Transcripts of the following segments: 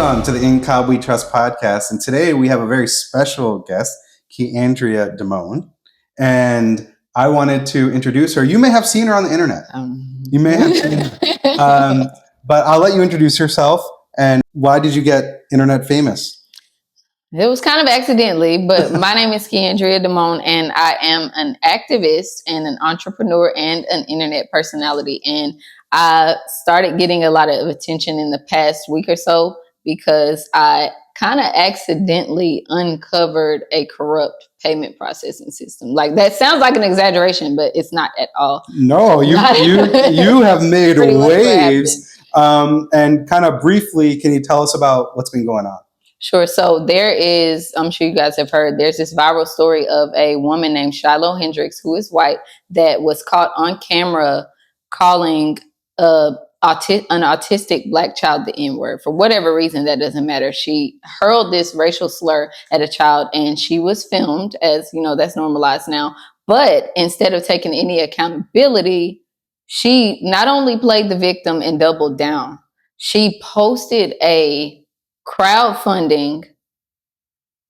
Welcome to the In Cobb We Trust podcast. And today we have a very special guest, Kiandria Demone. And I wanted to introduce her. You may have seen her on the internet. You may have seen her. But I'll let you introduce yourself. And why did you get internet famous? It was kind of accidentally, but my name is Kiandria Demone, and I am an activist and an entrepreneur and an internet personality. And I started getting a lot of attention in the past week or so because I kind of accidentally uncovered a corrupt payment processing system. Like, that sounds like an exaggeration, but it's not at all. No, you have made waves. And kind of briefly, can you tell us about what's been going on? Sure. So there is, I'm sure you guys have heard, there's this viral story of a woman named Shiloh Hendricks, who is white, that was caught on camera calling an autistic Black child the N-word. For whatever reason, that doesn't matter. She hurled this racial slur at a child, and she was filmed, as you know, that's normalized now. But instead of taking any accountability, she not only played the victim and doubled down, she posted a crowdfunding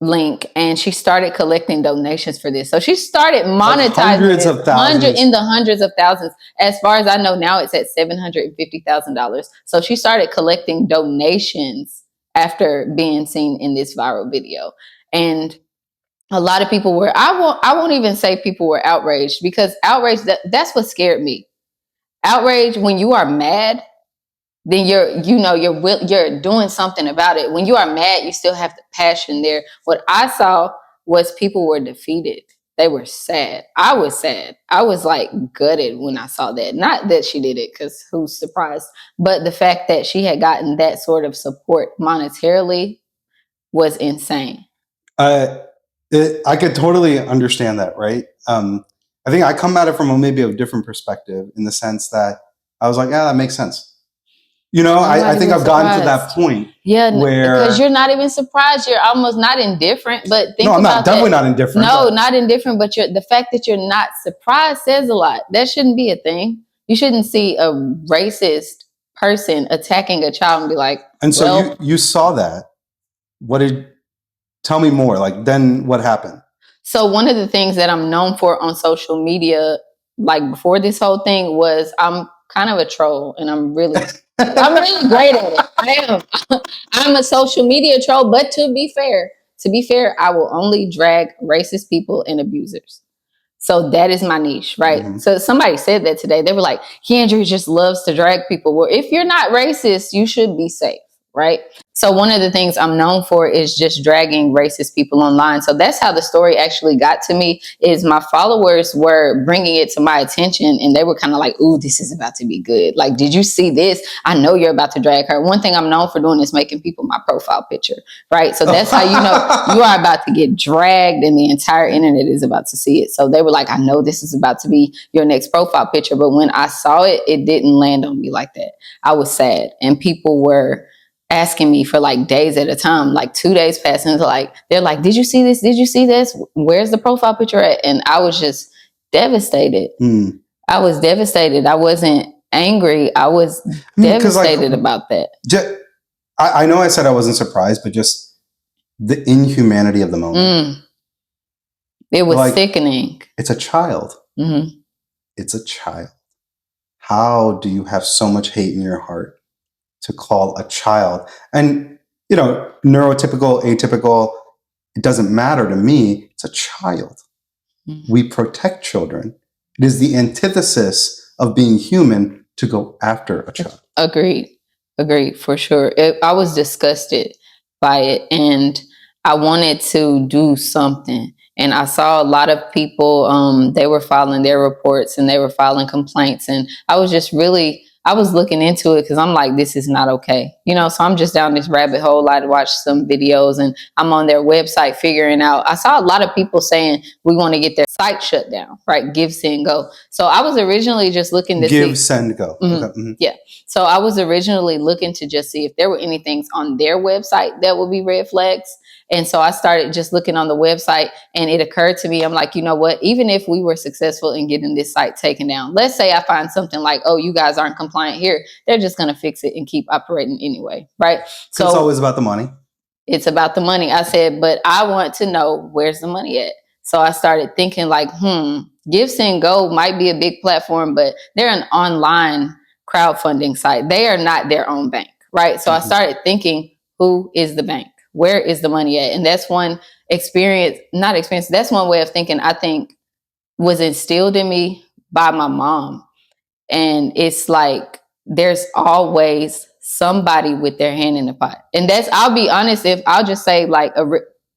link and she started collecting donations for this. So she started monetizing hundreds of thousands. In the hundreds of thousands. As far as I know now, it's at $750,000. So she started collecting donations after being seen in this viral video. And a lot of people were, I won't even say people were outraged, because outrage, that's what scared me. Outrage, when you are mad, then you're doing something about it. When you are mad, you still have the passion there. What I saw was people were defeated. They were sad. I was sad. I was like gutted when I saw that. Not that she did it, because who's surprised? But the fact that she had gotten that sort of support monetarily was insane. I could totally understand that, right? I think I come at it from maybe a different perspective, in the sense that I was like, yeah, that makes sense. You know, I think I've gotten to that point. Yeah, where, because you're not even surprised. You're almost not indifferent. But think I'm about definitely not indifferent. No, not indifferent. But the fact that you're not surprised says a lot. That shouldn't be a thing. You shouldn't see a racist person attacking a child and be like, and so well, you saw that. Tell me more. Like, then what happened? So one of the things that I'm known for on social media, like before this whole thing, was I'm kind of a troll, and I'm really great at it. I am. I'm a social media troll, but to be fair, I will only drag racist people and abusers. So that is my niche, right? Mm-hmm. So somebody said that today. They were like, Kiandria just loves to drag people. Well, if you're not racist, you should be safe, right? So one of the things I'm known for is just dragging racist people online. So that's how the story actually got to me, is my followers were bringing it to my attention, and they were kind of like, ooh, this is about to be good. Like, did you see this? I know you're about to drag her. One thing I'm known for doing is making people my profile picture, right? So that's how you know you are about to get dragged, and the entire internet is about to see it. So they were like, I know this is about to be your next profile picture. But when I saw it, it didn't land on me like that. I was sad, and people were asking me for like days at a time, like 2 days passing. They're like, did you see this? Did you see this? Where's the profile picture at? And I was just devastated. I was devastated. I wasn't angry. I was devastated about that. I know I said I wasn't surprised, but just the inhumanity of the moment. It was sickening. It's a child. Mm-hmm. It's a child. How do you have so much hate in your heart to call a child? And, you know, neurotypical, atypical, it doesn't matter to me. It's a child. Mm-hmm. We protect children. It is the antithesis of being human to go after a child. Agreed, for sure. I was disgusted by it, and I wanted to do something. And I saw a lot of people, they were filing their reports and they were filing complaints. And I was just I was looking into it, because I'm like, this is not okay. You know, so I'm just down this rabbit hole. I watched some videos, and I'm on their website figuring out. I saw a lot of people saying we want to get their site shut down, right? Give, send, go. So I was originally just looking to Give, send, go. Mm-hmm. Okay. Mm-hmm. Yeah. So I was originally looking to just see if there were any things on their website that would be red flags. And so I started just looking on the website, and it occurred to me, I'm like, you know what, even if we were successful in getting this site taken down, let's say I find something like, oh, you guys aren't compliant here, they're just going to fix it and keep operating anyway, right? So it's always about the money. It's about the money. I said, but I want to know, where's the money at? So I started thinking like, Give, Send, Go might be a big platform, but they're an online crowdfunding site. They are not their own bank, right? So I started thinking, who is the bank? Where is the money at? And that's one that's one way of thinking I think was instilled in me by my mom. And it's like, there's always somebody with their hand in the pot. And I'll be honest, if I'll just say like,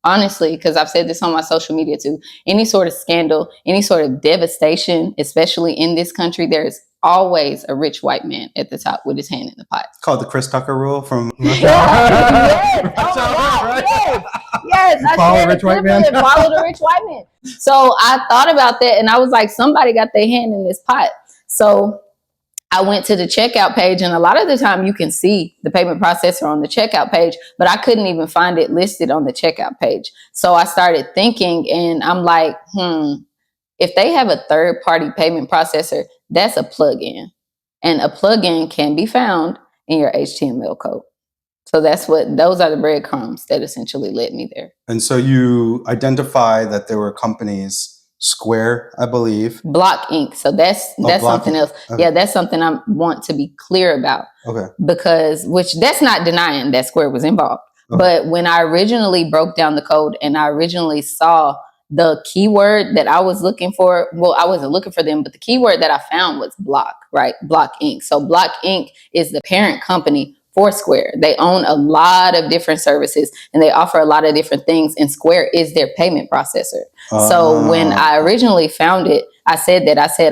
honestly, because I've said this on my social media too, any sort of scandal, any sort of devastation, especially in this country, there's always a rich white man at the top with his hand in the pot. It's called the Chris Tucker rule from yes. Oh my God. Yes. I follow the rich white man. Follow the rich white man. So I thought about that, and I was like, somebody got their hand in this pot. So I went to the checkout page, and a lot of the time you can see the payment processor on the checkout page, but I couldn't even find it listed on the checkout page. So I started thinking, and I'm like, if they have a third-party payment processor, that's a plugin. And a plugin can be found in your HTML code. So those are the breadcrumbs that essentially led me there. And so you identify that there were companies, Square, I believe. Block Inc. So that's something else. Okay. Yeah, that's something I want to be clear about. Okay. Which that's not denying that Square was involved. Okay. But when I originally broke down the code and I originally saw the keyword that I was looking for, well, I wasn't looking for them, but the keyword that I found was Block, right? Block Inc. So Block Inc. is the parent company for Square. They own a lot of different services and they offer a lot of different things, and Square is their payment processor. So when I originally found it, I said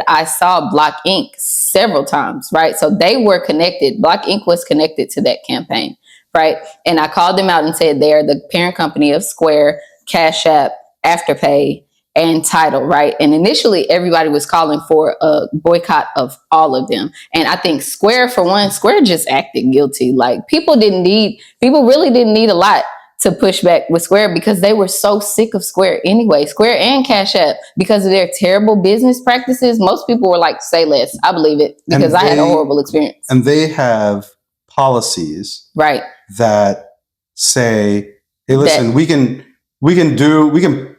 I saw Block Inc. several times, right? So they were connected. Block Inc. was connected to that campaign, right? And I called them out and said they are the parent company of Square, Cash App, Afterpay, and Tidal, right? And initially everybody was calling for a boycott of all of them. And I think Square just acted guilty. Like people really didn't need a lot to push back with Square because they were so sick of Square anyway. Square and Cash App, because of their terrible business practices, most people were like, say less. I believe it because I had a horrible experience. And they have policies, right, that say, hey, listen, we can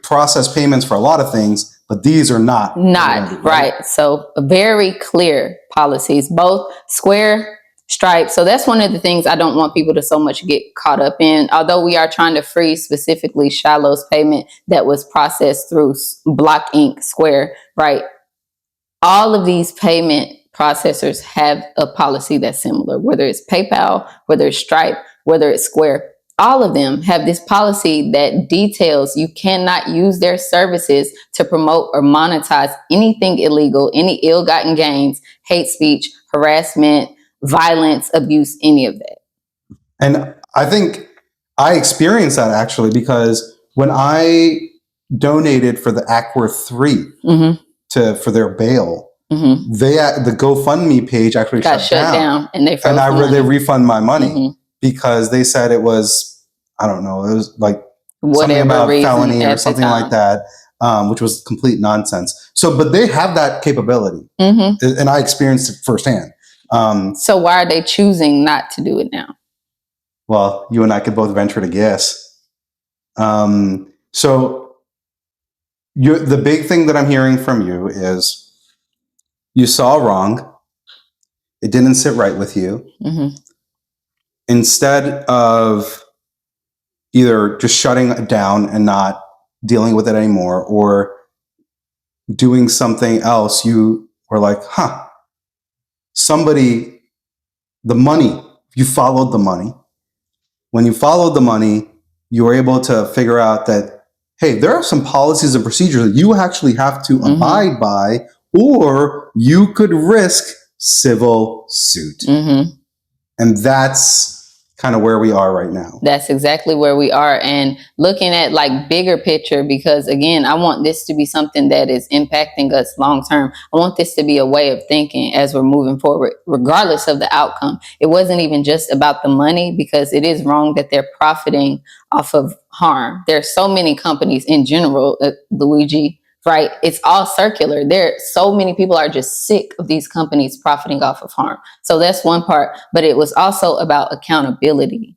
process payments for a lot of things, but these are not right. So very clear policies, both Square, Stripe. So that's one of the things I don't want people to so much get caught up in. Although we are trying to freeze specifically Shiloh's payment that was processed through Block Inc. Square, right? All of these payment processors have a policy that's similar, whether it's PayPal, whether it's Stripe, whether it's Square. All of them have this policy that details you cannot use their services to promote or monetize anything illegal, any ill-gotten gains, hate speech, harassment, violence, abuse, any of that. And I think I experienced that actually because when I donated for the Ackworth 3 for their bail, the GoFundMe page actually got shut down and they refund my money because they said it was, I don't know, it was like something about felony or something like that, which was complete nonsense. So, but they have that capability, and I experienced it firsthand. So why are they choosing not to do it now? Well, you and I could both venture to guess. So the big thing that I'm hearing from you is you saw wrong. It didn't sit right with you. Instead of either just shutting it down and not dealing with it anymore or doing something else, you were like, the money, you followed the money. When you followed the money, you were able to figure out that, hey, there are some policies and procedures that you actually have to abide by, or you could risk civil suit. And that's kind of where we are right now. That's exactly where we are. And looking at like bigger picture, because again, I want this to be something that is impacting us long term. I want this to be a way of thinking as we're moving forward, regardless of the outcome. It wasn't even just about the money, because it is wrong that they're profiting off of harm. There's so many companies in general, Luigi, right? It's all circular. So many people are just sick of these companies profiting off of harm. So that's one part, but it was also about accountability.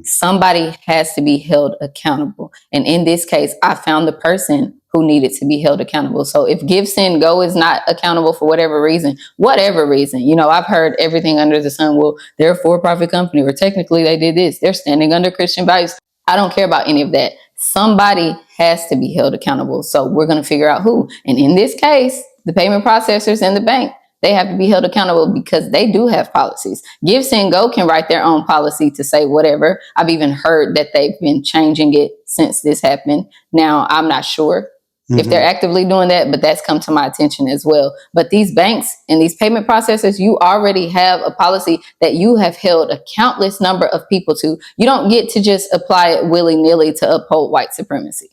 Somebody has to be held accountable. And in this case, I found the person who needed to be held accountable. So if Give, Send, Go is not accountable for whatever reason, I've heard everything under the sun. Well, they're a for-profit company, or technically they did this. They're standing under Christian values. I don't care about any of that. Somebody has to be held accountable. So we're going to figure out who. And in this case, the payment processors and the bank, they have to be held accountable because they do have policies. Give, Send, Go can write their own policy to say whatever. I've even heard that they've been changing it since this happened. Now, I'm not sure if they're actively doing that, but that's come to my attention as well. But these banks and these payment processors, you already have a policy that you have held a countless number of people to. You don't get to just apply it willy-nilly to uphold white supremacy.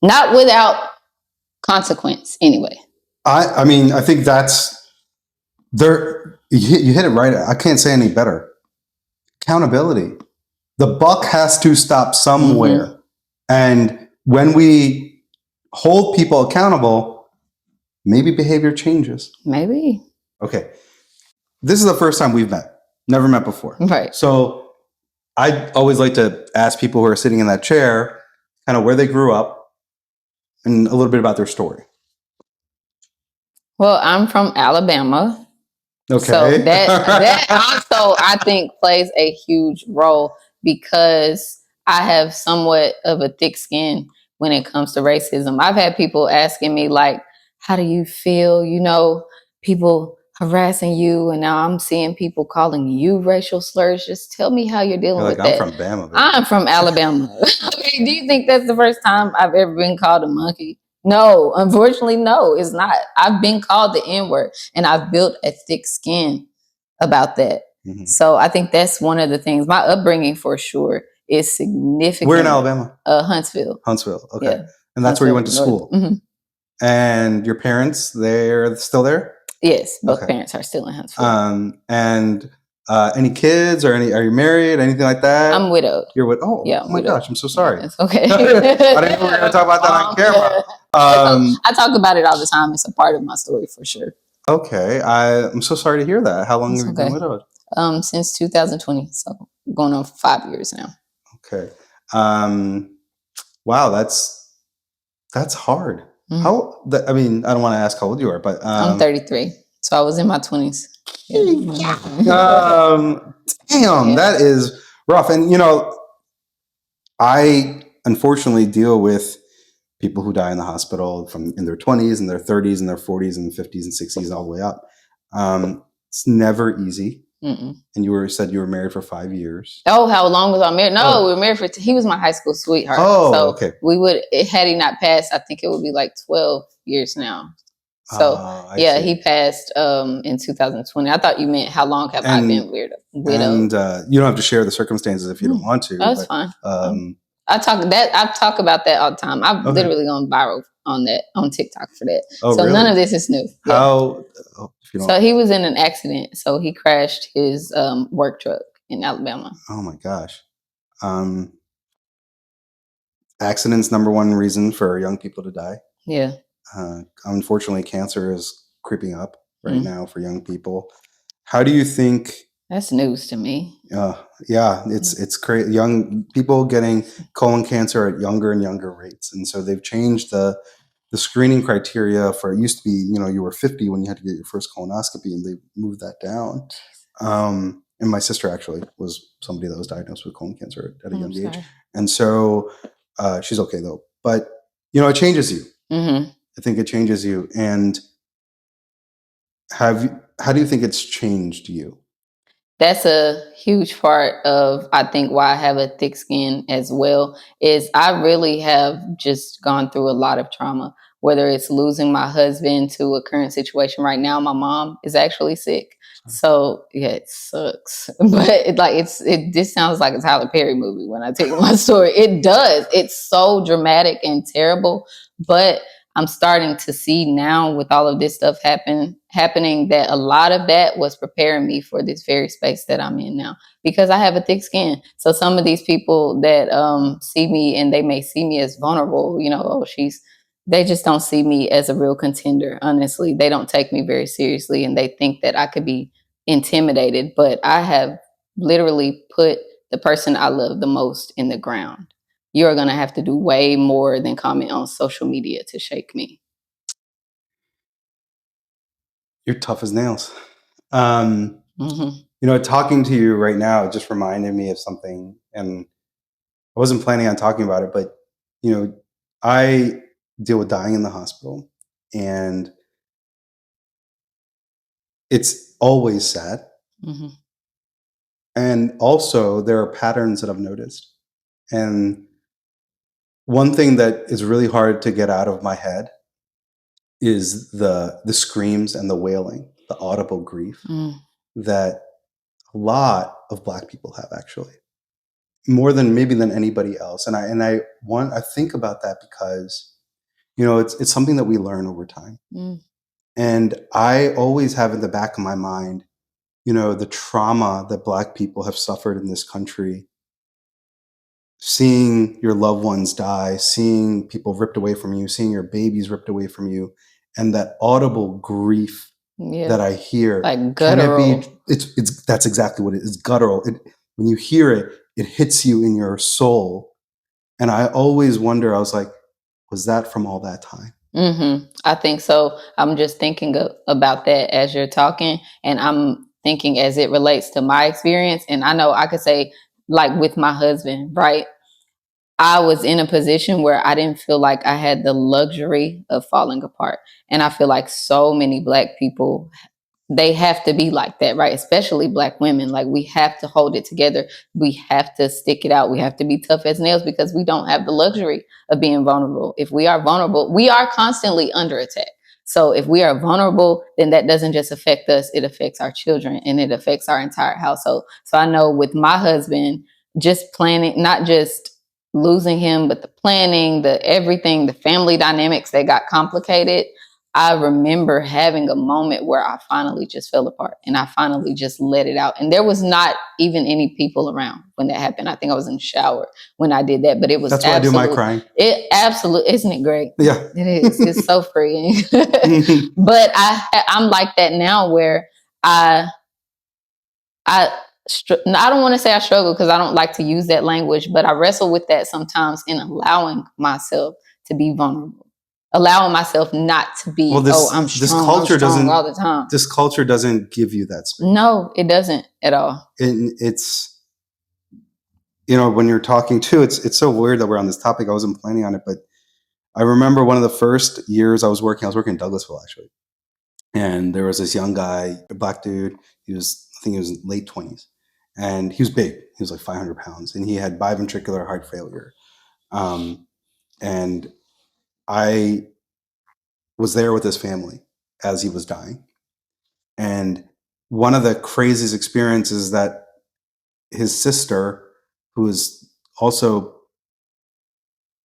Not without consequence, anyway. I mean, I think that's there. You hit it right. I can't say any better. Accountability. The buck has to stop somewhere. And when we hold people accountable, maybe behavior changes. Maybe. Okay. This is the first time we've met. Never met before. Right. So I always like to ask people who are sitting in that chair kind of where they grew up and a little bit about their story. Well, I'm from Alabama. Okay. So that also, I think, plays a huge role, because I have somewhat of a thick skin when it comes to racism. I've had people asking me, like, how do you feel, people harassing you, and now I'm seeing people calling you racial slurs. Just tell me how you're dealing with that. I'm from Bama. Baby. I'm from Alabama. Okay, do you think that's the first time I've ever been called a monkey? No, unfortunately, no, it's not. I've been called the N-word, and I've built a thick skin about that. So I think that's one of the things. My upbringing, for sure, is significant. Where in Alabama? Huntsville. Huntsville. Okay. Yeah. And that's where you went to school. And your parents, they're still there? Yes, both parents are still in Huntsville. And any kids or are you married? Anything like that? I'm widowed. You're widowed. Oh, yeah, oh my gosh, I'm so sorry. Yeah, it's okay. I didn't know we were going to talk about that on camera. I talk about it all the time. It's a part of my story for sure. Okay, I'm so sorry to hear that. How long have you been widowed? Since 2020, so going on 5 years now. Okay. Wow, that's hard. I don't want to ask how old you are, but I'm 33, so I was in my 20s. Yeah. Damn, that is rough. And I unfortunately deal with people who die in the hospital in their 20s and their 30s and their 40s and 50s and 60s all the way up. It's never easy. And you said you were married for 5 years. Oh, how long was I married? No, we were married for. He was my high school sweetheart. Oh, so okay. We would, had he not passed, I think it would be like 12 years now. So yeah, he passed in 2020. I thought you meant how long have I been widowed? And you don't have to share the circumstances if you don't want to. That's fine. I talk about that all the time. I've literally gone viral on that on TikTok for that. So really? None of this is new. How? So he was in an accident. So he crashed his work truck in Alabama. Oh my gosh. Accidents, number one reason for young people to die. Yeah. Unfortunately, cancer is creeping up right now for young people. How do you think? That's news to me. Yeah, it's crazy. Young people getting colon cancer at younger and younger rates, and so they've changed the screening criteria for. It used to be, you were 50 when you had to get your first colonoscopy, and they moved that down. And my sister actually was somebody that was diagnosed with colon cancer at a young age, and so she's okay though. But it changes you. I think it changes you. And how do you think it's changed you? That's a huge part of, I think, why I have a thick skin as well, is I really have just gone through a lot of trauma, whether it's losing my husband to a current situation right now. My mom is actually sick. So yeah, it sucks, but this sounds like a Tyler Perry movie when I tell you my story. It does. It's so dramatic and terrible, but I'm starting to see now with all of this stuff happening that a lot of that was preparing me for this very space that I'm in now because I have a thick skin. So some of these people that see me and they may see me as vulnerable, they just don't see me as a real contender. Honestly, they don't take me very seriously and they think that I could be intimidated, but I have literally put the person I love the most in the ground. You're going to have to do way more than comment on social media to shake me. You're tough as nails. Talking to you right now just reminded me of something, and I wasn't planning on talking about it, but I deal with dying in the hospital, and it's always sad. Mm-hmm. And also there are patterns that I've noticed. And one thing that is really hard to get out of my head is the screams and the wailing, the audible grief that a lot of Black people have, actually, more than anybody else. And I think about that because it's something that we learn over time. And I always have in the back of my mind the trauma that Black people have suffered in this country, seeing your loved ones die, seeing people ripped away from you, seeing your babies ripped away from you, and that audible grief that I hear. Like guttural. That's exactly what it is. It's guttural. When you hear it, it hits you in your soul. And I always wonder, I was like, was that from all that time? Mm-hmm. I think so. I'm just thinking about that as you're talking, and I'm thinking as it relates to my experience. And I know I could say, like with my husband, right? I was in a position where I didn't feel like I had the luxury of falling apart. And I feel like so many Black people, they have to be like that, right? Especially Black women. Like we have to hold it together. We have to stick it out. We have to be tough as nails because we don't have the luxury of being vulnerable. If we are vulnerable, we are constantly under attack. So if we are vulnerable, then that doesn't just affect us, it affects our children and it affects our entire household. So I know with my husband, just planning, not just losing him, but the planning, the everything, the family dynamics that got complicated. I remember having a moment where I finally just fell apart and I finally just let it out. And there was not even any people around when that happened. I think I was in the shower when I did that, but it was that's why I do my crying. It absolutely, isn't it great? Yeah, it is. It's so freeing. But I'm like that now where I don't want to say I struggle because I don't like to use that language, but I wrestle with that sometimes in allowing myself to be vulnerable, allowing myself not to be, I'm strong all the time. This culture doesn't give you that space. No, it doesn't at all. And it's, when you're talking too, it's so weird that we're on this topic. I wasn't planning on it, but I remember one of the first years I was working in Douglasville, actually. And there was this young guy, a Black dude. I think he was late 20s. And he was big. He was like 500 pounds. And he had biventricular heart failure. And I was there with his family as he was dying. And one of the craziest experiences that his sister, who was also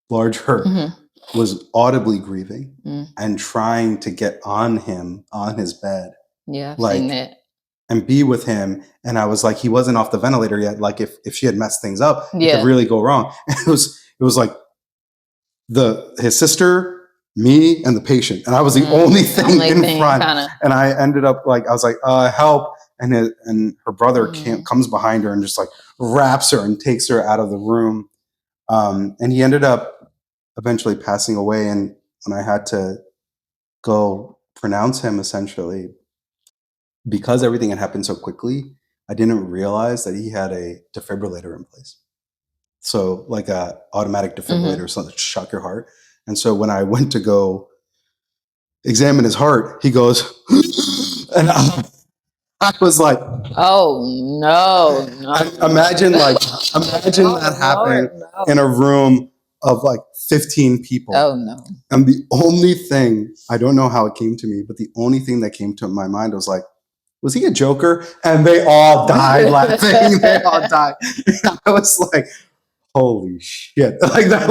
larger, was audibly grieving and trying to get on him, on his bed. Yeah, I've seen that. And be with him. And I was like, he wasn't off the ventilator yet. Like if she had messed things up, it could really go wrong. And it was like his sister, me, and the patient. And I was the only thing in front. And I ended up I was like, help. And her brother comes behind her and just like wraps her and takes her out of the room. And he ended up eventually passing away. And when I had to go pronounce him, essentially, because everything had happened so quickly, I didn't realize that he had a defibrillator in place. So like a automatic defibrillator, something to shock your heart. And so when I went to go examine his heart, he goes, and I was like, oh no. Imagine that happening in a room of like 15 people. Oh no. And the only thing, I don't know how it came to me, but the only thing that came to my mind was like, was he a Joker? And they all died laughing. They all died. I was like, holy shit. Like that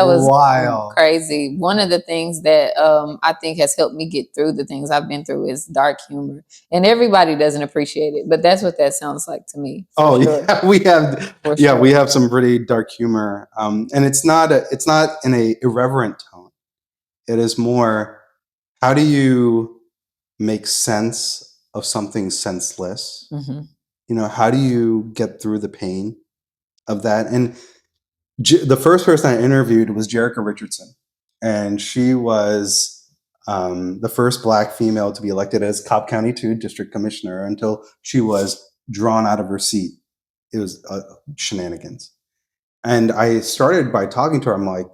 was wild. Crazy. One of the things that I think has helped me get through the things I've been through is dark humor. And everybody doesn't appreciate it, but that's what that sounds like to me. Oh, sure. Yeah, we have some pretty dark humor. And it's not in a irreverent tone. It is more, how do you make sense of something senseless? You know, how do you get through the pain of that? And the first person I interviewed was Jerica Richardson, and she was the first Black female to be elected as Cobb County 2 district commissioner until she was drawn out of her seat. It was shenanigans. And I started by talking to her. I'm like,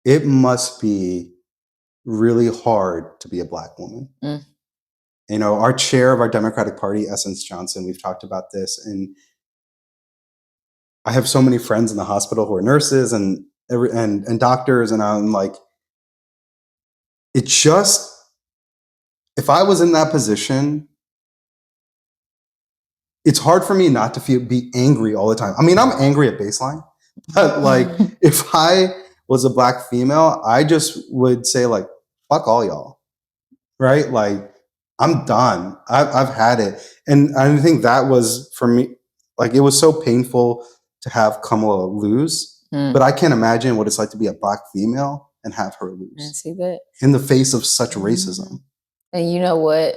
it must be really hard to be a Black woman. You know, our chair of our Democratic Party, Essence Johnson, we've talked about this, and I have so many friends in the hospital who are nurses and doctors, and I'm like, it just, if I was in that position, it's hard for me not to be angry all the time. I mean, I'm angry at baseline, but like, if I was a Black female, I just would say like, fuck all y'all, right? Like, I'm done. I've had it. And I think that was, for me, like, it was so painful to have Kamala lose, but I can't imagine what it's like to be a Black female and have her lose. I see that. In the face of such racism. And you know what?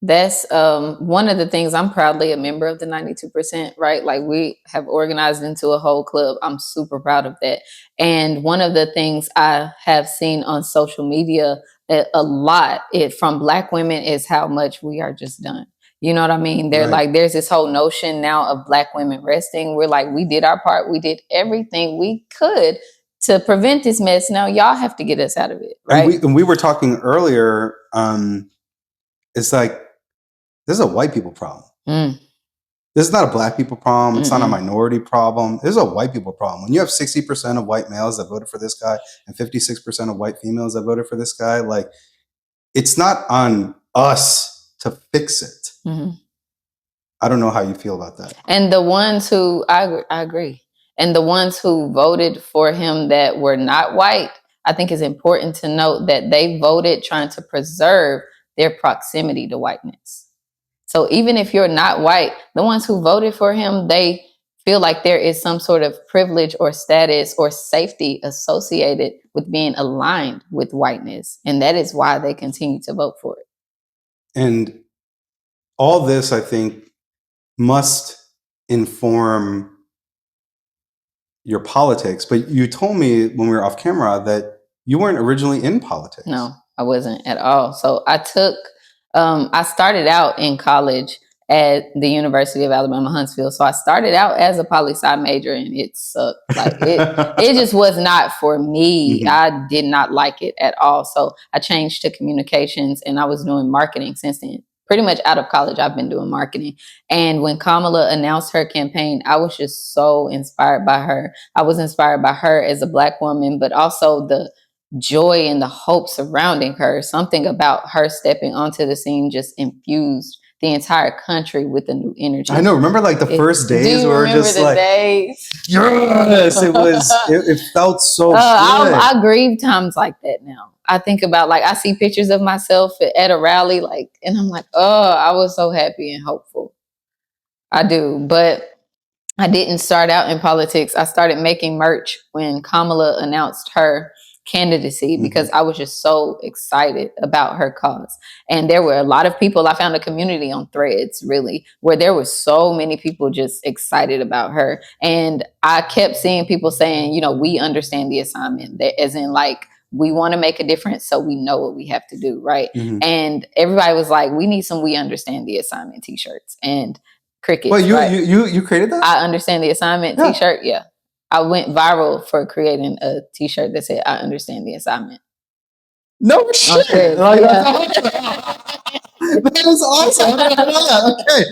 That's one of the things. I'm proudly a member of the 92%, right? Like, we have organized into a whole club. I'm super proud of that. And one of the things I have seen on social media a lot from Black women is how much we are just done. You know what I mean? They're like, there's this whole notion now of Black women resting. We're like, we did our part. We did everything we could to prevent this mess. Now y'all have to get us out of it, right? And we were talking earlier, it's like, this is a white people problem. This is not a Black people problem. It's not a minority problem. This is a white people problem. When you have 60% of white males that voted for this guy and 56% of white females that voted for this guy, like, it's not on us to fix it. I don't know how you feel about that. And the ones who, I agree. And the ones who voted for him that were not white, I think it's important to note that they voted trying to preserve their proximity to whiteness. So even if you're not white, the ones who voted for him, they feel like there is some sort of privilege or status or safety associated with being aligned with whiteness. And that is why they continue to vote for it. And all this, I think, must inform your politics. But you told me when we were off camera that you weren't originally in politics. No, I wasn't at all. So I started out in college at the University of Alabama, Huntsville. So I started out as a poli-sci major, and it sucked. Like, it just was not for me. I did not like it at all. So I changed to communications, and I was doing marketing since then. Pretty much out of college, I've been doing marketing. And when Kamala announced her campaign, I was just so inspired by her. I was inspired by her as a Black woman, but also the joy and the hope surrounding her. Something about her stepping onto the scene just infused the entire country with a new energy. I know. Remember, like, the first days were just like, days? Yes, it was. It felt so good. I grieve times like that now. I think about, like, I see pictures of myself at a rally, like, and I'm like, oh, I was so happy and hopeful. I do, but I didn't start out in politics. I started making merch when Kamala announced her candidacy because I was just so excited about her cause. And there were a lot of people. I found a community on Threads, really, where there were so many people just excited about her. And I kept seeing people saying, you know, we understand the assignment, that, as in, like, we want to make a difference, so we know what we have to do, right? And everybody was like, we need some "We Understand the Assignment" t-shirts and crickets. Well, you created that? I understand the assignment t-shirt, yeah. I went viral for creating a t-shirt that said, I understand the assignment. No shit. Like, That is awesome. Okay,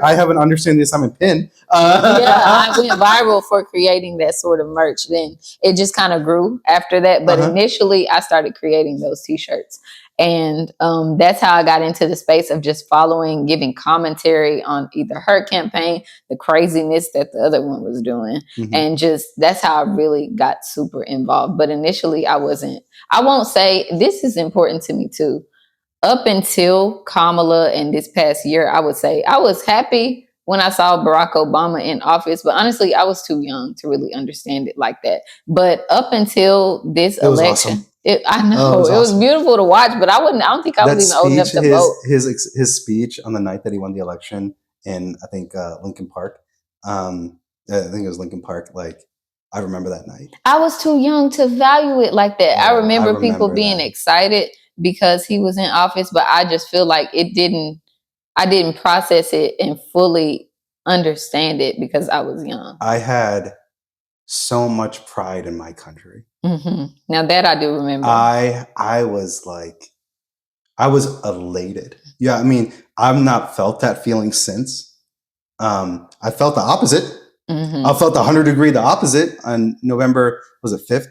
I have an understanding the assignment pin. I went viral for creating that sort of merch. Then it just kind of grew after that. But initially, I started creating those T-shirts. And that's how I got into the space of just following, giving commentary on either her campaign, the craziness that the other one was doing. And just that's how I really got super involved. But initially, I wasn't. I won't say this is important to me too. Up until Kamala and this past year, I would say I was happy when I saw Barack Obama in office, but honestly, I was too young to really understand it like that. But up until this election, awesome. I know it was beautiful to watch, but I don't think I was even old enough to vote. His speech on the night that he won the election in, I think, Lincoln Park. I think it was Lincoln Park. Like, I remember that night. I was too young to value it like that. I remember people being excited because he was in office, but I just feel like I didn't process it and fully understand it because I was young. I had so much pride in my country. Now that I do remember. I was elated. Yeah, I mean, I've not felt that feeling since. I felt the opposite. I felt 100-degree the opposite on November, was it 5th?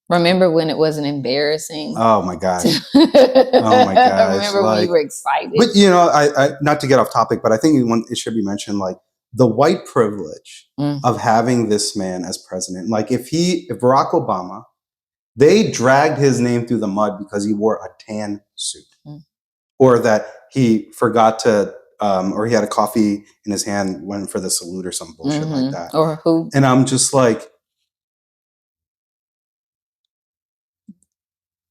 Remember when it wasn't embarrassing? Oh my gosh. Oh my gosh. I remember when you were excited. But you know, I not to get off topic, but I think it should be mentioned, like the white privilege of having this man as president. Like if Barack Obama, they dragged his name through the mud because he wore a tan suit, or that he forgot to, or he had a coffee in his hand, went for the salute or some bullshit like that. Or who? And I'm just like,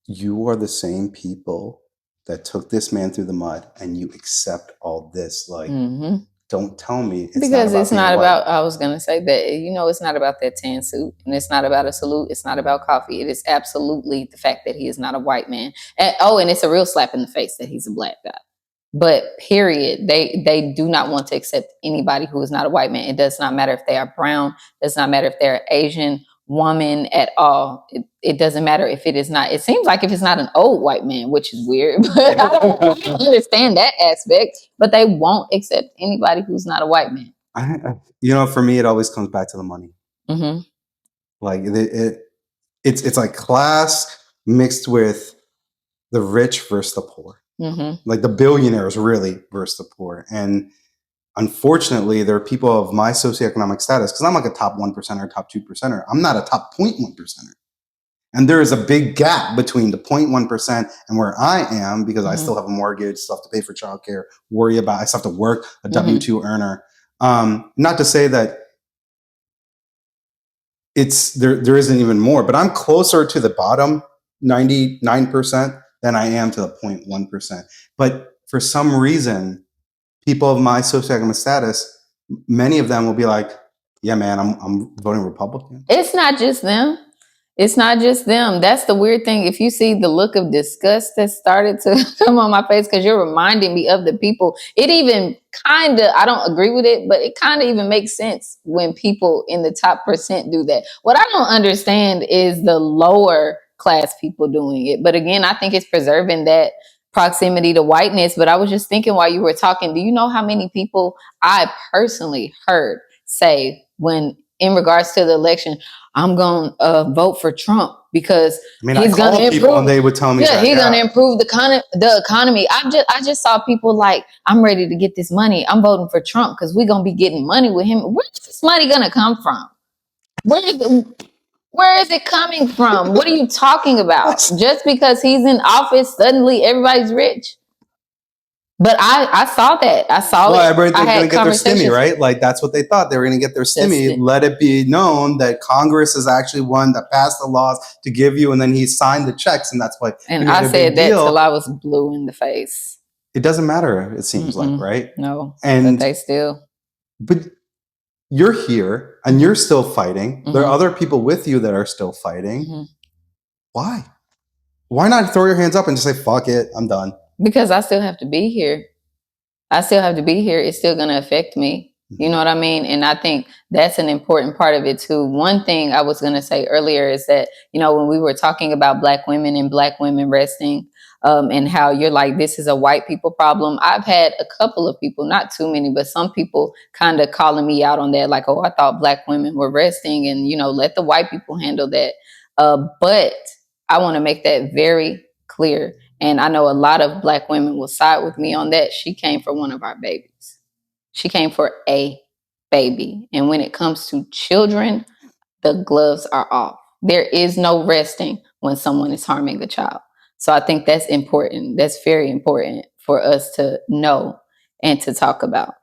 you are the same people that took this man through the mud, and you accept all this. Like, don't tell me it's not about. I was gonna say that it's not about that tan suit, and it's not about a salute. It's not about coffee. It is absolutely the fact that he is not a white man. And it's a real slap in the face that he's a black guy. But period, they do not want to accept anybody who is not a white man. It does not matter if they are brown. It does not matter if they're Asian woman at all. It doesn't matter if it is not. It seems like if it's not an old white man, which is weird, but I don't understand that aspect. But they won't accept anybody who's not a white man. For me, it always comes back to the money. Like it's like class mixed with the rich versus the poor. Like the billionaires really versus the poor. And unfortunately, there are people of my socioeconomic status, because I'm like a top 1%er, top 2%er. I'm not a top 0.1%er. And there is a big gap between the 0.1% and where I am, because I still have a mortgage, still have to pay for childcare, I still have to work, a W-2 earner. Not to say that there isn't even more, but I'm closer to the bottom 99% than I am to the 0.1%. But for some reason, people of my socioeconomic status, many of them will be like, yeah, man, I'm voting Republican. It's not just them. It's not just them. That's the weird thing. If you see the look of disgust that started to come on my face, because you're reminding me of the people, it even kind of, I don't agree with it, but it kind of even makes sense when people in the top percent do that. What I don't understand is the lower class people doing it. But again, I think it's preserving that proximity to whiteness. But I was just thinking while you were talking, do you know how many people I personally heard say when in regards to the election, I'm going to vote for Trump because he's going to improve. And they would tell me, he's going to improve the economy. I just saw people like, I'm ready to get this money. I'm voting for Trump because we're going to be getting money with him. Where's this money going to come from? Where is it coming from? What are you talking about? Just because he's in office, suddenly everybody's rich. But I saw that. I saw it. Everybody's going to get their stimmy, right? Like that's what they thought. They were going to get their stimmy. Let it be known that Congress is actually one that passed the laws to give you, and then he signed the checks, and that's why. And I said that till I was blue in the face. It doesn't matter. It seems like, right? No, and but they still. But you're here, and you're still fighting. There are other people with you that are still fighting. Why? Why not throw your hands up and just say, "Fuck it, I'm done"? Because I still have to be here. It's still going to affect me. You know what I mean? And I think that's an important part of it too. One thing I was going to say earlier is that, when we were talking about Black women and Black women resting, and how you're like, this is a white people problem. I've had a couple of people, not too many, but some people kind of calling me out on that, like, oh, I thought Black women were resting, and let the white people handle that. But I want to make that very clear. And I know a lot of Black women will side with me on that. She came for one of our babies. She came for a baby. And when it comes to children, the gloves are off. There is no resting when someone is harming a child. So I think that's important. That's very important for us to know and to talk about.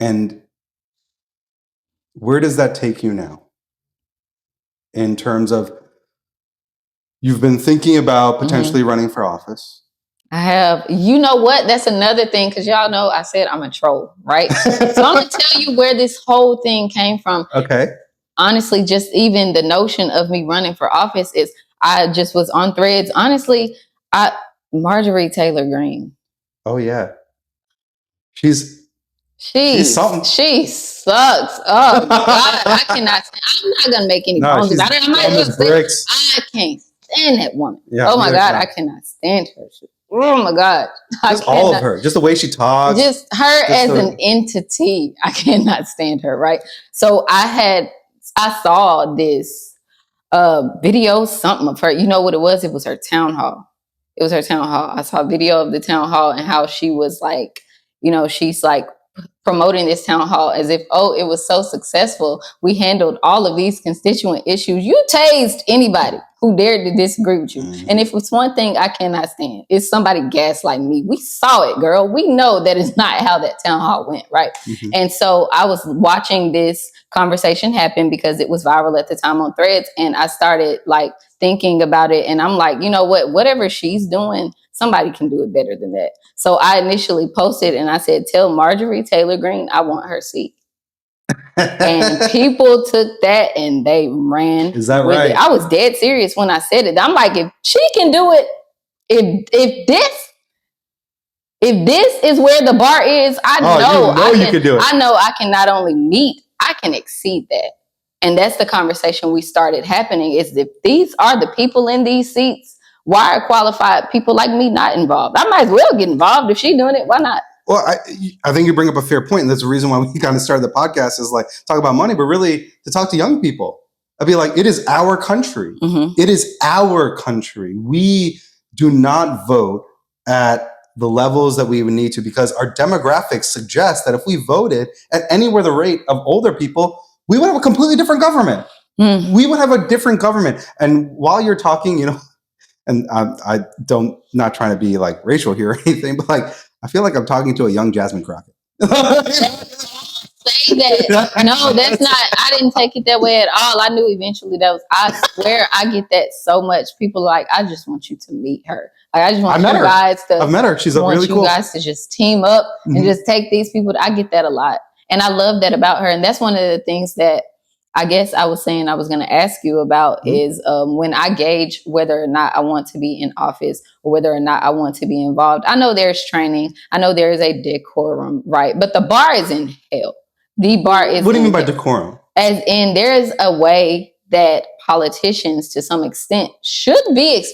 And where does that take you now? In terms of, you've been thinking about potentially running for office. I have. You know what? That's another thing, because y'all know I said I'm a troll, right? So I'm going to tell you where this whole thing came from. Okay. Honestly, just even the notion of me running for office is, I just was on Threads. Honestly, Marjorie Taylor Greene. Oh, yeah. She's something. She sucks. Oh, my God. I cannot. I'm not going to make any bones about it. I can't stand that woman. Yeah, oh, my God. I cannot stand her. Oh, my God. Just all of her. Just the way she talks. Just her as an entity. I cannot stand her, right? So I saw this video, something of her. You know what it was? It was her town hall. I saw a video of the town hall and how she was like, she's like promoting this town hall as if, oh, it was so successful. We handled all of these constituent issues. You tased anybody who dared to disagree with you. Mm-hmm. And if it's one thing I cannot stand, it's somebody gaslighting me. We saw it, girl. We know that is not how that town hall went, right? Mm-hmm. And so I was watching this conversation happen because it was viral at the time on Threads. And I started like thinking about it. And I'm like, you know what? Whatever she's doing, somebody can do it better than that. So I initially posted and I said, tell Marjorie Taylor Greene I want her seat. And people took that and they ran. Is that right? I was dead serious when I said it. I'm like, if she can do it, if this is where the bar is, I know you can do it. I know I can not only meet, I can exceed that. And that's the conversation we started happening, is if these are the people in these seats, why are qualified people like me not involved? I might as well get involved. If she's doing it, why not? Well, I think you bring up a fair point. And that's the reason why we kind of started the podcast, is like talk about money, but really to talk to young people. I'd be like, it is our country. Mm-hmm. It is our country. We do not vote at the levels that we would need to, because our demographics suggest that if we voted at anywhere the rate of older people, we would have a completely different government. Mm. We would have a different government. And while you're talking, and I don't, not trying to be like racial here or anything, but like, I feel like I'm talking to a young Jasmine Crockett. Say that. No, that's not, I didn't take it that way at all. I knew eventually that was, I swear I get that so much. People like, I just want you to meet her. Like, I just want you guys to. I've met her. She's really cool. You guys to just team up and just take these people. I get that a lot. And I love that about her. And that's one of the things that I guess I was saying I was going to ask you about is when I gauge whether or not I want to be in office or whether or not I want to be involved. I know there's training. I know there is a decorum, right? But the bar is in hell. The bar is. What do you mean by decorum? As in, there is a way that politicians, to some extent, should be,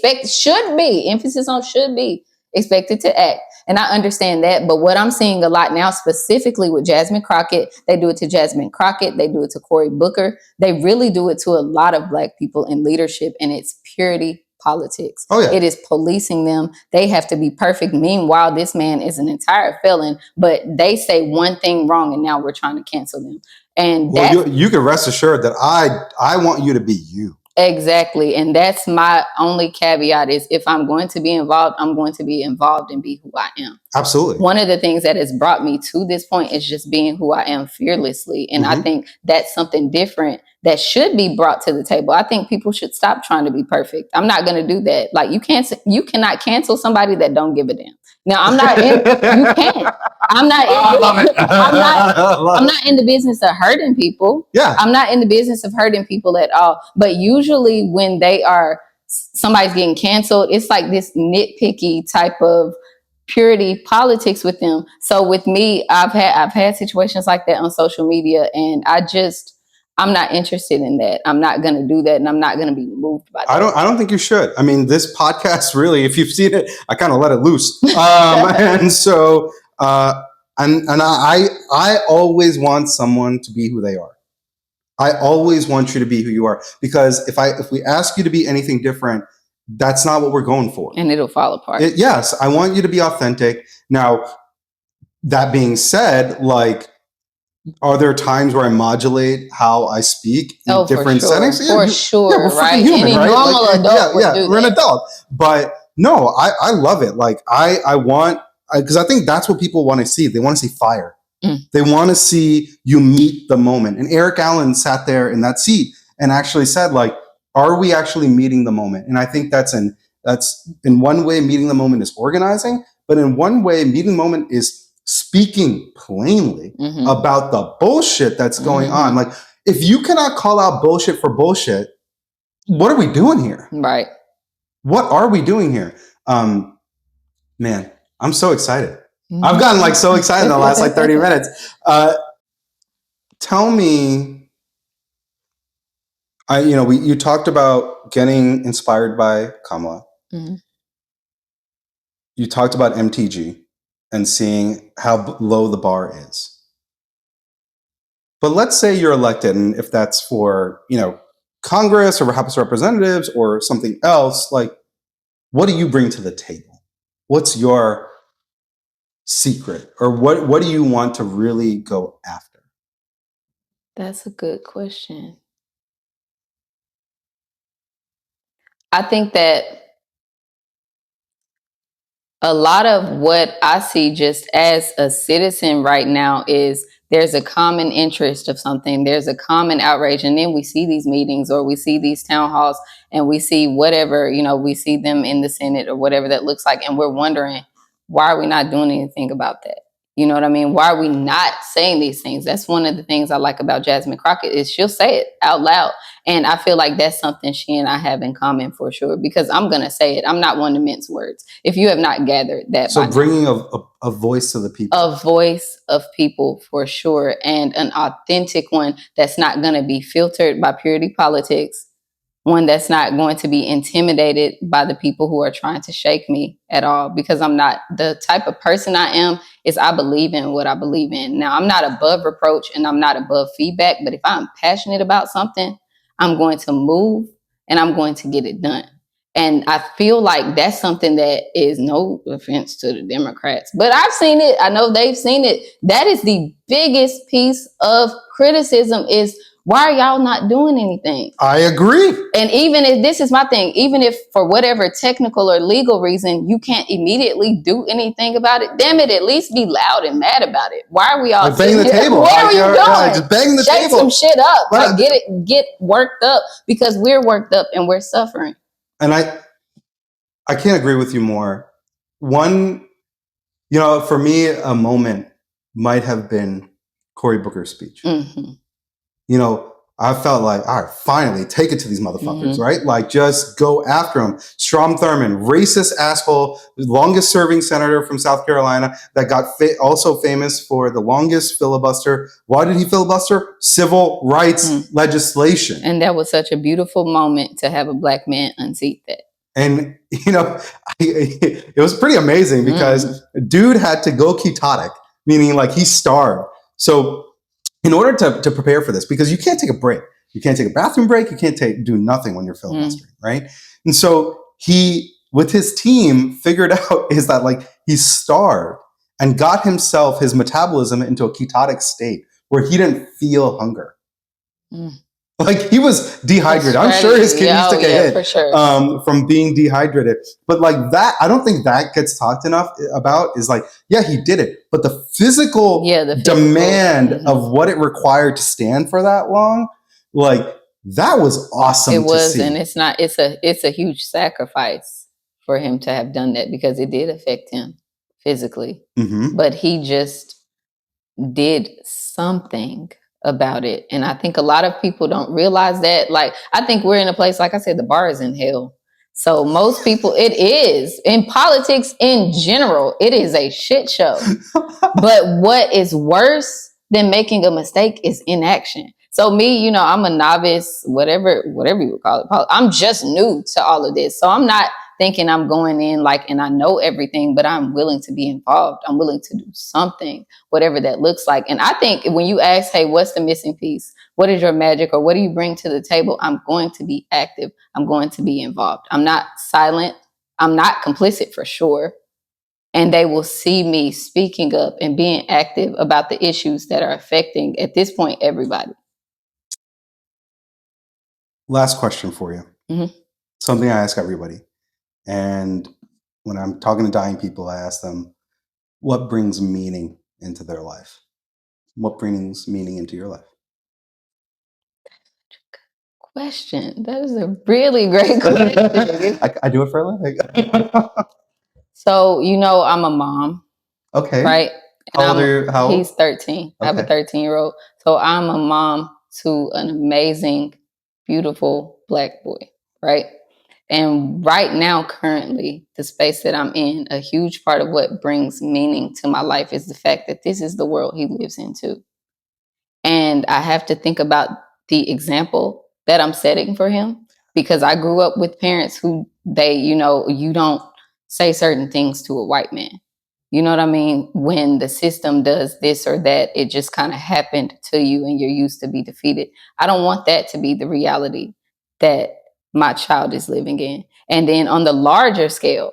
emphasis on should be expected to act. And I understand that. But what I'm seeing a lot now, specifically with Jasmine Crockett, they do it to Jasmine Crockett. They do it to Cory Booker. They really do it to a lot of Black people in leadership. And it's purity politics. Oh, yeah. It is policing them. They have to be perfect. Meanwhile, this man is an entire felon, but they say one thing wrong and now we're trying to cancel them. And you can rest assured that I want you to be you. Exactly. And that's my only caveat, is if I'm going to be involved, I'm going to be involved and be who I am. Absolutely. One of the things that has brought me to this point is just being who I am fearlessly. And I think that's something different that should be brought to the table. I think people should stop trying to be perfect. I'm not going to do that. Like, you cannot cancel somebody that don't give a damn. Now, I'm not in, you can't. I'm not in the business of hurting people. Yeah. I'm not in the business of hurting people at all. But usually when somebody's getting canceled, it's like this nitpicky type of purity politics with them. So with me, I've had situations like that on social media, and I'm not interested in that. I'm not going to do that, and I'm not going to be moved by that. I don't think you should. I mean, this podcast really, if you've seen it, I kind of let it loose. And so, I always want someone to be who they are. I always want you to be who you are, because if we ask you to be anything different, that's not what we're going for. And it'll fall apart. Yes, I want you to be authentic. Now, that being said, like, are there times where I modulate how I speak in different settings? Yeah, for sure, yeah, we're right? Human, Any right? normal adult would do we're that. an adult. But no, I love it. Like, I want, because I think that's what people want to see. They want to see fire. They want to see you meet the moment. And Eric Allen sat there in that seat and actually said, like, are we actually meeting the moment? And I think that's in one way, meeting the moment is organizing, but in one way, meeting the moment is speaking plainly about the bullshit that's going on. Like, if you cannot call out bullshit for bullshit, what are we doing here? Right. What are we doing here? Man, I'm so excited. I've gotten like so excited in the last like 30 minutes. Tell me, you talked about getting inspired by Kamala. You talked about MTG and seeing how low the bar is. But let's say you're elected, and if that's for, Congress or House of Representatives or something else, like, what do you bring to the table? What's your secret? Or what do you want to really go after? That's a good question. I think that a lot of what I see just as a citizen right now is there's a common interest of something. There's a common outrage. And then we see these meetings or we see these town halls and we see whatever, we see them in the Senate or whatever that looks like. And we're wondering, why are we not doing anything about that? You know what I mean? Why are we not saying these things? That's one of the things I like about Jasmine Crockett is she'll say it out loud. And I feel like that's something she and I have in common for sure, because I'm going to say it. I'm not one to mince words. If you have not gathered that. So bringing a voice to the people. A voice of people for sure. And an authentic one that's not going to be filtered by purity politics. One that's not going to be intimidated by the people who are trying to shake me at all, because I'm not the type of person I am is I believe in what I believe in. Now, I'm not above reproach and I'm not above feedback, but if I'm passionate about something, I'm going to move and I'm going to get it done. And I feel like that's something that is, no offense to the Democrats, but I've seen it. I know they've seen it. That is the biggest piece of criticism is, why are y'all not doing anything? I agree. And even if this is my thing, even if for whatever technical or legal reason, you can't immediately do anything about it, damn it, at least be loud and mad about it. Why are we all banging the table? What are you doing? Just bang the Shake table. some shit up. Like, get worked up, because we're worked up and we're suffering. And I can't agree with you more. One, for me, a moment might have been Cory Booker's speech. I felt like, all right, finally, take it to these motherfuckers, right? Like, just go after them. Strom Thurmond, racist asshole, longest serving senator from South Carolina that got also famous for the longest filibuster. Why did he filibuster? Civil rights legislation. And that was such a beautiful moment to have a black man unseat that. And, it was pretty amazing because dude had to go ketotic, meaning like he starved. So in order to prepare for this, because you can't take a break, you can't take a bathroom break, you can't do nothing when you're filibustering, right? And so he, with his team, figured out is that like he starved and got his metabolism into a ketotic state where he didn't feel hunger. Like he was dehydrated. I'm sure his kidneys took a hit for sure. From being dehydrated. But like that, I don't think that gets talked enough about is like, yeah, he did it. But the physical demand of what it required to stand for that long, like that was awesome. It was, to see. And it's a huge sacrifice for him to have done that, because it did affect him physically. But he just did something about it. And I think a lot of people don't realize that. Like, I think we're in a place, like I said, the bar is in hell. So most people, it is. In politics in general, it is a shit show. But what is worse than making a mistake is inaction. So me, I'm a novice, whatever you would call it. I'm just new to all of this. So I'm not thinking I'm going in and I know everything, but I'm willing to be involved. I'm willing to do something, whatever that looks like. And I think when you ask, hey, what's the missing piece? What is your magic, or what do you bring to the table? I'm going to be active. I'm going to be involved. I'm not silent. I'm not complicit for sure. And they will see me speaking up and being active about the issues that are affecting, at this point, everybody. Last question for you. Mm-hmm. Something I ask everybody. And when I'm talking to dying people, I ask them, what brings meaning into their life? What brings meaning into your life? Question. That is a really great question. I do it for a living. So, I'm a mom. Okay. Right? How old are you? How old? He's 13. Okay. I have a 13-year-old. So I'm a mom to an amazing, beautiful Black boy, right? And right now, currently, the space that I'm in, a huge part of what brings meaning to my life is the fact that this is the world he lives in too. And I have to think about the example that I'm setting for him, because I grew up with parents who you don't say certain things to a white man. You know what I mean? When the system does this or that, it just kind of happened to you and you're used to be defeated. I don't want that to be the reality that my child is living in. And then on the larger scale,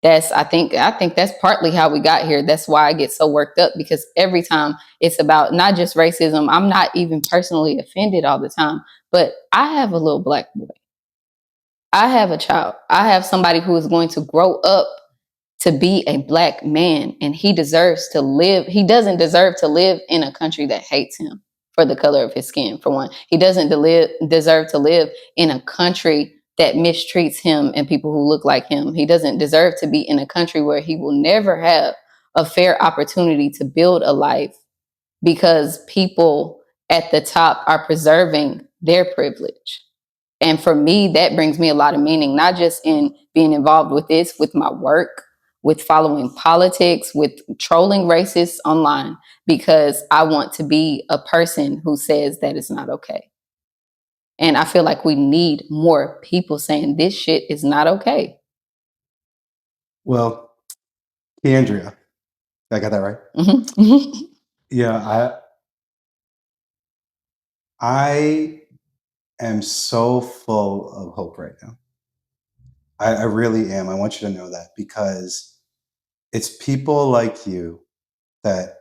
I think that's partly how we got here. That's why I get so worked up, because every time it's about not just racism, I'm not even personally offended all the time, but I have a little Black boy. I have a child. I have somebody who is going to grow up to be a Black man, and he deserves to live. He doesn't deserve to live in a country that hates him for the color of his skin, for one. He doesn't deserve to live in a country that mistreats him and people who look like him. He doesn't deserve to be in a country where he will never have a fair opportunity to build a life because people at the top are preserving their privilege. And for me, that brings me a lot of meaning, not just in being involved with this, with my work, with following politics, with trolling racists online, because I want to be a person who says that it's not okay. And I feel like we need more people saying this shit is not okay. Well, Kiandria, I got that right? Mm-hmm. Yeah, I am so full of hope right now. I really am. I want you to know that, because it's people like you that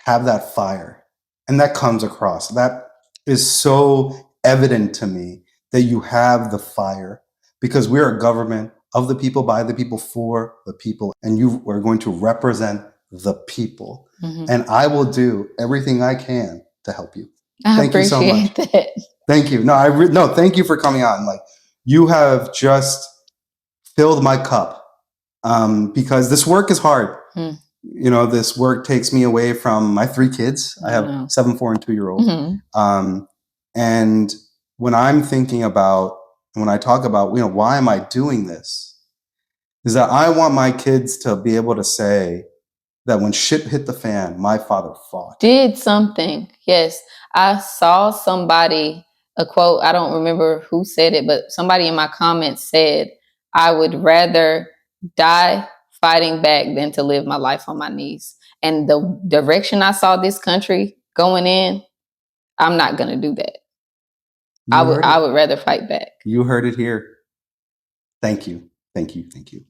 have that fire, and that comes across. That is so evident to me, that you have the fire, because we're a government of the people, by the people, for the people, and you are going to represent the people. Mm-hmm. And I will do everything I can to help you. Thank you so much. That. Thank you. No, thank you for coming on. Like, you have just filled my cup, because this work is hard. This work takes me away from my 3 kids. I have 7, 4, and 2-year-old. Mm-hmm. And when I'm thinking about, when I talk about, why am I doing this, is that I want my kids to be able to say that when shit hit the fan, my father fought. Did something. Yes. I saw somebody, a quote, I don't remember who said it, but somebody in my comments said, I would rather die fighting back than to live my life on my knees. And the direction I saw this country going in, I'm not going to do that. I would rather fight back. You heard it here. Thank you. Thank you. Thank you.